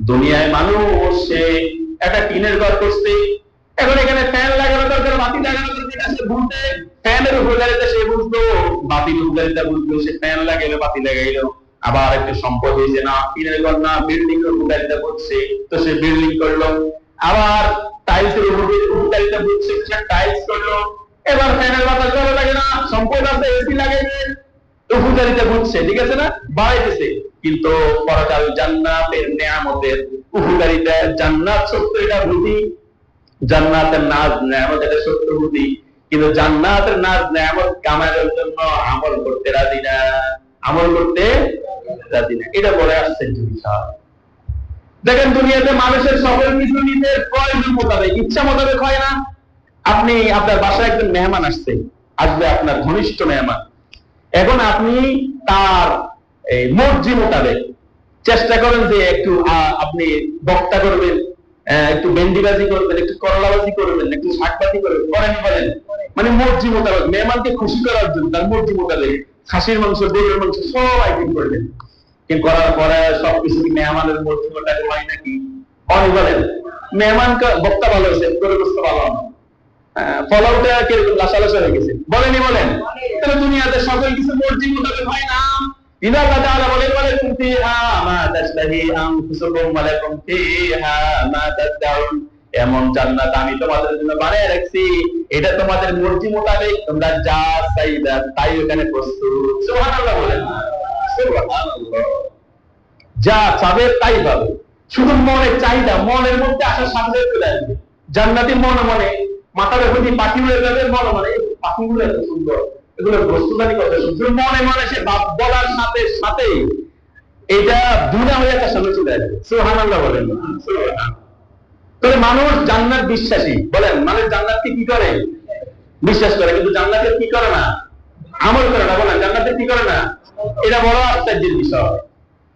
দুনিয়ায় মানুষ সে একটা টিনের ঘর করছে, এখন এখানে ফ্যান লাগানো দরকার, বাতি লাগানো দরকার, সে বুঝতে ফ্যানের উপকারিতা সে বুঝলো, বাতির উপকারিতা বুঝলো, সে ফ্যান লাগাইলো, বাতি লাগাইলো। আবার একটা সম্পদ হয়েছে না, টিনের ঘর না, বিল্ডিং এর উপকারিতা করছে, তো সে বিল্ডিং করলো। আবার টাইলসের উপকারিতা বুঝছে, সে টাইলস করলো। এবার ফ্যানের বাতাস ভালো লাগে না, সম্পদ আছে, এসি লাগাইবে, উপকারিতা বুঝছে, ঠিক আছে না, বাড়াইতেছে। কিন্তু পরকাল জান্নাতের নিয়ামতের উপকারিতা, জান্নাত সত্য এটা বুঝি, জান্নাতের নাজ নেয়ামত এটা সত্য বুঝি, কিন্তু জান্নাতের নাজ নেয়ামত কামানোর জন্য আমল করতে রাজি না, আমল করতে রাজি না। এটা বলে আসছেন বিষয়। দেখেন দুনিয়াতে মানুষের সকল কিছু নিজের প্রয়োজন মোতাবেক, ইচ্ছা মোতাবেক হয় না। আপনি আপনার বাসায় একজন মেহমান আসছে, আসবে আপনার ঘনিষ্ঠ মেহমান, এখন আপনি তার মর্জি মোতাবেক চেষ্টা করেন যে একটু আপনি বক্তা করবেন, একটু বেন্ডিবাজি করবেন, একটু করলাবাজি করবেন, একটু শাকবাজি করবেন, করেন বলেন, মানে মর্জি মোতাবেক মেহমানকে খুশি করার জন্য তার মর্জি মোতাবেক খাসির মাংস, গরুর মাংস সব আইটেম করবেন। কিন্তু করার পরে সবকিছু কি মেহমানের মর্জি মোতাবেক হয় নাকি? অনেক বলেন মেহমানকে বক্তা ভালো হয়েছে, গরুর গোশত ভালো না, ফলাওটা কিরকম লাসা লাসা হয়ে গেছে, বলেনি বলেন? তাহলে দুনিয়াতে সকল কিছু মর্জি মোতাবেক হয় না। আল্লাহ তাআলা বলেন ওয়ালাকুম ফিহা মা তাশতাহি আনফুসুকুম ওয়ালাকুম ফিহা মা তাদউন, এমন জান্নাত আমি তোমাদের জন্য বানিয়ে রাখছি, এটা তোমাদের মর্জি মোতাবেক তোমরা যা চাইবা তাই ওখানে প্রস্তুত। সুবহানাল্লাহ বলেন, সুবহানাল্লাহ। যা চাবে তাই পাবে, শুধু মনের চাহিদা, মনের মধ্যে আসার সাথে চলে আসবে। জান্নাতি মনে মনে মাথার উপর দিয়ে পাখি উড়ে যাবে, মনে মনে পাখিগুলো এত সুন্দর, এগুলো বস্তুদানি কত সুন্দর, মনে মনে সে বলার সাথে সাথে এটা দুনা হয়ে তার সামনে চলে আসবে। সুবহানাল্লাহ বলেন। তবে মানুষ জান্নাত বিশ্বাসী, বলেন মানুষ জান্নাতকে কি করে? বিশ্বাস করে, কিন্তু জান্নাতের কি করে না? আমল করে না। বলেন জান্নাতের কি করে না? এটা বড় আশ্চর্যের বিষয়।